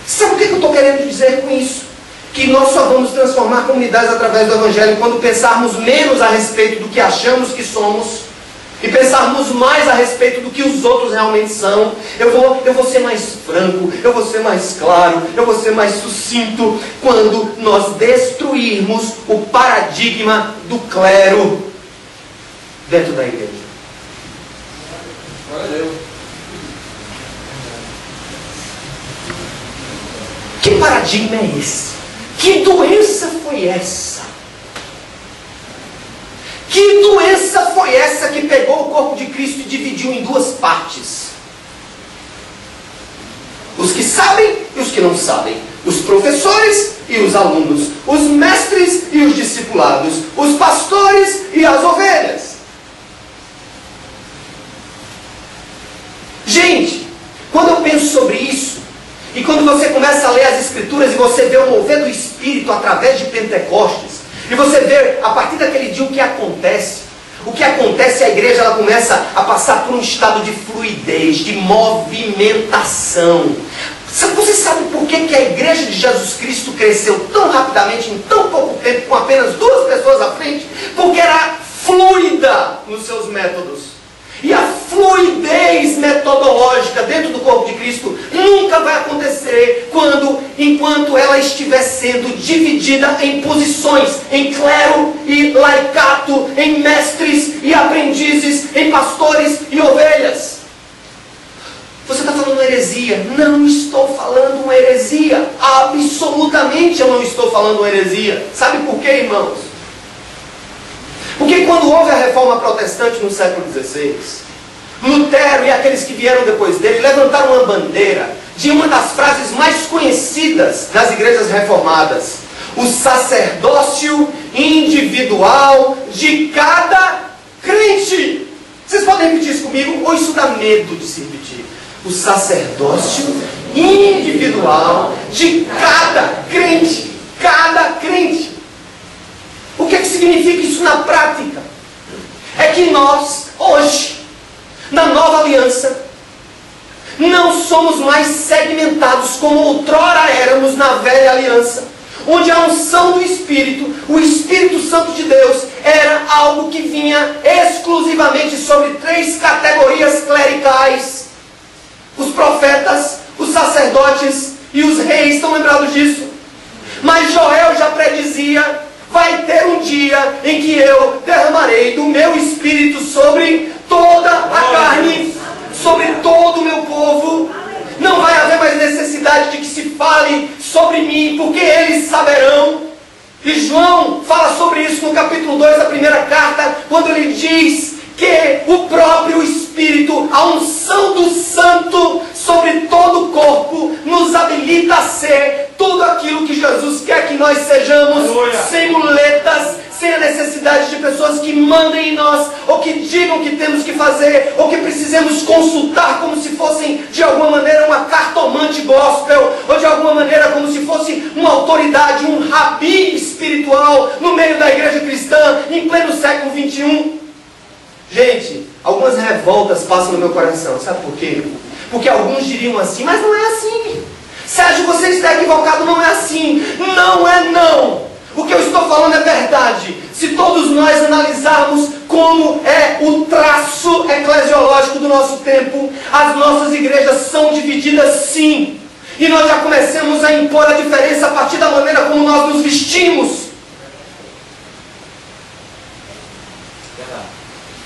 Sabe o que eu estou querendo dizer com isso? Que nós só vamos transformar comunidades através do Evangelho quando pensarmos menos a respeito do que achamos que somos e pensarmos mais a respeito do que os outros realmente são. Eu vou ser mais franco, eu vou ser mais claro, eu vou ser mais sucinto quando nós destruirmos o paradigma do clero dentro da igreja. Valeu. Que paradigma é esse? Que doença foi essa? Que doença foi essa que pegou o corpo de Cristo e dividiu em duas partes? Os que sabem e os que não sabem. Os professores e os alunos. Os mestres e os discipulados. Os pastores e as ovelhas. Gente, quando eu penso sobre isso, e quando você começa a ler as Escrituras e você vê o mover do Espírito através de Pentecostes, e você vê, a partir daquele dia, o que acontece. O que acontece, a igreja ela começa a passar por um estado de fluidez, de movimentação. Você sabe por que a igreja de Jesus Cristo cresceu tão rapidamente, em tão pouco tempo, com apenas 2 pessoas à frente? Porque era fluida nos seus métodos. E a fluidez metodológica dentro do corpo de Cristo nunca vai acontecer enquanto ela estiver sendo dividida em posições, em clero e laicato, em mestres e aprendizes, em pastores e ovelhas. Você está falando uma heresia? Não estou falando uma heresia. Absolutamente eu não estou falando uma heresia. Sabe por quê, irmãos? Porque quando houve a reforma protestante no século XVI, Lutero e aqueles que vieram depois dele levantaram uma bandeira de uma das frases mais conhecidas das igrejas reformadas: o sacerdócio individual de cada crente. Vocês podem repetir isso comigo? Ou isso dá medo de se repetir? O sacerdócio individual de cada crente. Cada crente. O que significa isso na prática? É que nós, hoje, na nova aliança, não somos mais segmentados como outrora éramos na velha aliança, onde a unção do Espírito, o Espírito Santo de Deus, era algo que vinha exclusivamente sobre 3 categorias clericais: os profetas, os sacerdotes e os reis. Estão lembrados disso? Mas Joel já predizia: vai ter um dia em que eu derramarei do meu Espírito sobre toda a carne, sobre todo o meu povo. Não vai haver mais necessidade de que se fale sobre mim, porque eles saberão. E João fala sobre isso no capítulo 2 da primeira carta, quando ele diz que o próprio Espírito, a unção do Santo sobre todo o corpo, nos habilita a ser tudo aquilo que Jesus quer que nós sejamos. Aleluia. Sem muletas, sem a necessidade de pessoas que mandem em nós, ou que digam o que temos que fazer, ou que precisemos consultar como se fossem de alguma maneira uma cartomante gospel, ou de alguma maneira como se fosse uma autoridade, um rabi espiritual no meio da igreja cristã, em pleno século XXI. Gente, algumas revoltas passam no meu coração. Sabe por quê? Porque alguns diriam assim: mas não é assim. Sérgio, você está equivocado, não é assim. Não é não. O que eu estou falando é verdade. Se todos nós analisarmos como é o traço eclesiológico do nosso tempo, as nossas igrejas são divididas sim. E nós já começamos a impor a diferença a partir da maneira como nós nos vestimos.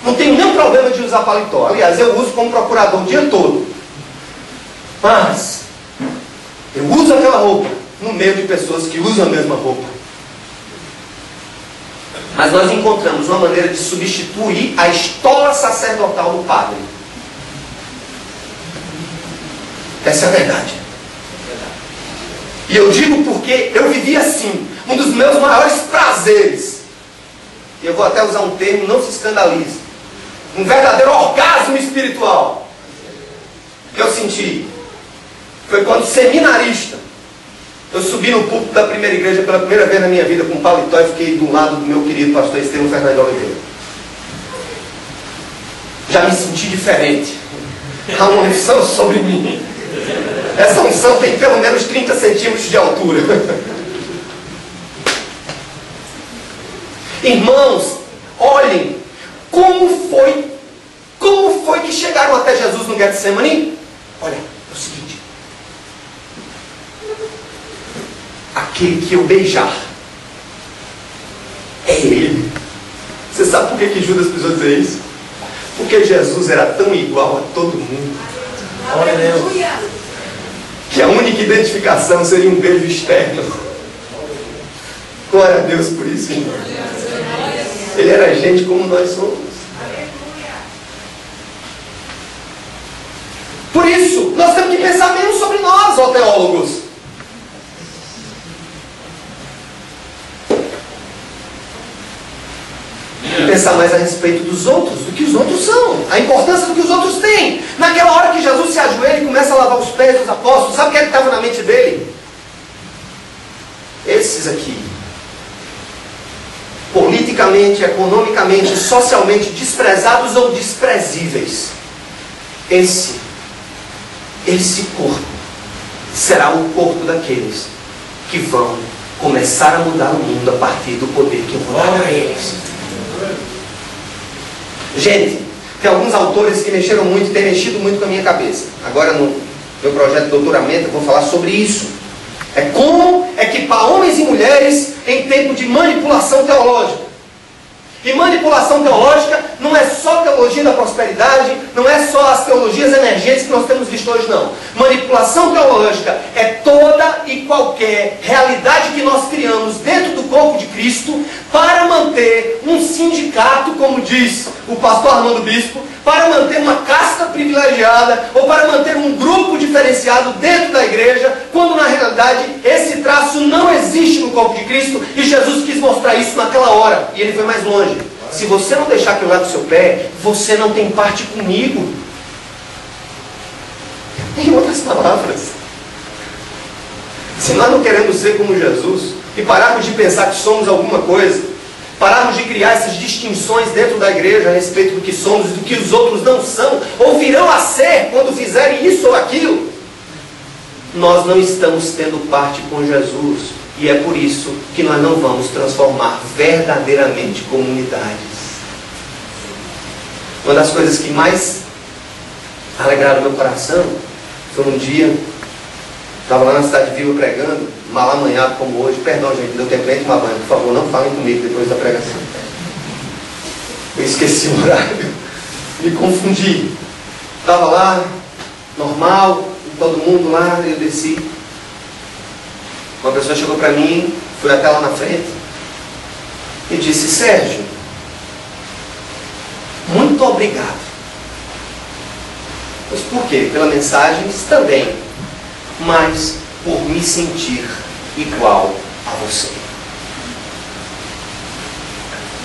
Não tenho nenhum problema de usar paletó. Aliás, eu uso como procurador o dia todo. Mas eu uso aquela roupa no meio de pessoas que usam a mesma roupa. Mas nós encontramos uma maneira de substituir a estola sacerdotal do padre. Essa é a verdade. E eu digo porque eu vivi assim. Um dos meus maiores prazeres, e eu vou até usar um termo, não se escandalize, um verdadeiro orgasmo espiritual que eu senti foi quando, seminarista, eu subi no púlpito da primeira igreja pela primeira vez na minha vida com paletó e fiquei do lado do meu querido pastor Estevão Fernando Oliveira. Já me senti diferente. Há uma unção sobre mim. Essa unção tem pelo menos 30 centímetros de altura. Irmãos, olhem como foi que chegaram até Jesus no Getsemane. Olha, é o seguinte: aquele que eu beijar é ele. Você sabe por que Judas precisou dizer isso? Porque Jesus era tão igual a todo mundo. Olha, Deus, que a única identificação seria um beijo externo. Glória a Deus por isso, irmão. Ele era gente como nós somos. Por isso, nós temos que pensar menos sobre nós, ó teólogos. E pensar mais a respeito dos outros, do que os outros são, a importância do que os outros têm. Naquela hora que Jesus se ajoelha e começa a lavar os pés dos apóstolos, sabe o que é que estava na mente dele? Esses aqui, politicamente, economicamente, socialmente desprezados ou desprezíveis, esse corpo será o corpo daqueles que vão começar a mudar o mundo a partir do poder que eu vou dar a eles. Gente, tem alguns autores que mexeram muito, têm mexido muito com a minha cabeça. Agora no meu projeto de doutoramento eu vou falar sobre isso. É como equipar homens e mulheres em tempo de manipulação teológica. E manipulação teológica não é só teologia da prosperidade, não é só as teologias emergentes que nós temos visto hoje, não. Manipulação teológica é toda e qualquer realidade que nós criamos dentro do corpo de Cristo para manter um sindicato, como diz o pastor Armando Bispo, para manter uma casta privilegiada ou para manter um grupo diferenciado dentro da igreja, quando na realidade esse traço não existe no corpo de Cristo e Jesus quis mostrar isso naquela hora e ele foi mais longe. Se você não deixar que eu lave o seu pé, você não tem parte comigo. Em outras palavras, se nós não queremos ser como Jesus e pararmos de pensar que somos alguma coisa, pararmos de criar essas distinções dentro da igreja a respeito do que somos e do que os outros não são, ou virão a ser quando fizerem isso ou aquilo, nós não estamos tendo parte com Jesus. E é por isso que nós não vamos transformar verdadeiramente comunidades. Uma das coisas que mais alegraram meu coração foi um dia, estava lá na Cidade Viva pregando, mal amanhado como hoje. Perdão, gente, deu tempo nem de tomar banho. Por favor, não falem comigo depois da pregação. Eu esqueci o horário, me confundi. Estava lá, normal, todo mundo lá, eu desci. Uma pessoa chegou para mim, foi até lá na frente e disse: Sérgio, muito obrigado. Mas por quê? Pela mensagem também, mas por me sentir igual a você.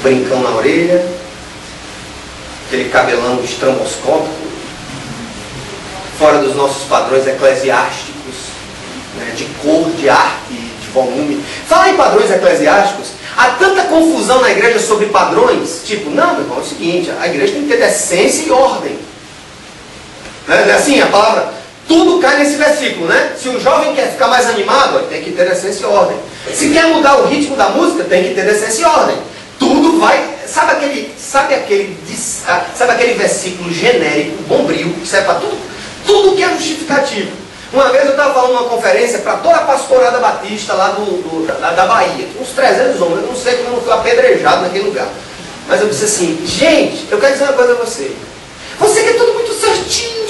Brincão na orelha, aquele cabelão estramboscópico, fora dos nossos padrões eclesiásticos, né, de cor, de arte, de volume. Falar em padrões eclesiásticos, há tanta confusão na igreja sobre padrões, tipo, não, meu irmão, é o seguinte, a igreja tem que ter decência e ordem. Né? Assim, a palavra, tudo cai nesse versículo, né? Se o jovem quer ficar mais animado, tem que ter decência e ordem. Se quer mudar o ritmo da música, tem que ter decência e ordem. Tudo vai, sabe aquele versículo genérico, bombril, que serve para tudo que é justificativo. Uma vez eu estava falando numa conferência para toda a pastorada batista lá da Bahia, uns 300 homens, eu não sei como eu não fui apedrejado naquele lugar. Mas eu disse assim: gente, eu quero dizer uma coisa a você. Você que é tudo muito certinho,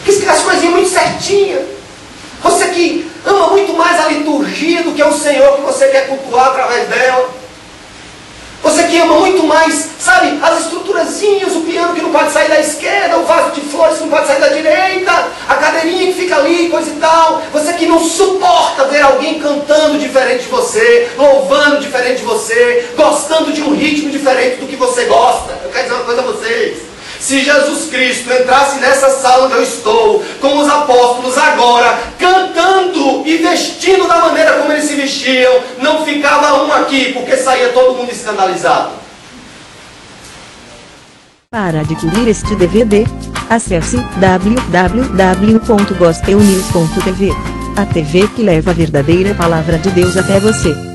que as coisinhas muito certinhas. Você que ama muito mais a liturgia do que o Senhor que você quer cultuar através dela. Você que ama muito mais, sabe, as estruturazinhas, o piano que não pode sair da esquerda, o vaso de flores que não pode sair da direita, a cadeirinha que fica ali, coisa e tal. Você que não suporta ver alguém cantando diferente de você, louvando diferente de você, gostando de um ritmo diferente do que você gosta. Eu quero dizer uma coisa a vocês. Se Jesus Cristo entrasse nessa sala onde eu estou, com os apóstolos agora, cantando e vestindo da maneira como eles se vestiam, não ficava um aqui, porque saía todo mundo escandalizado. Para adquirir este DVD, acesse www.gospelnews.tv, a TV que leva a verdadeira palavra de Deus até você.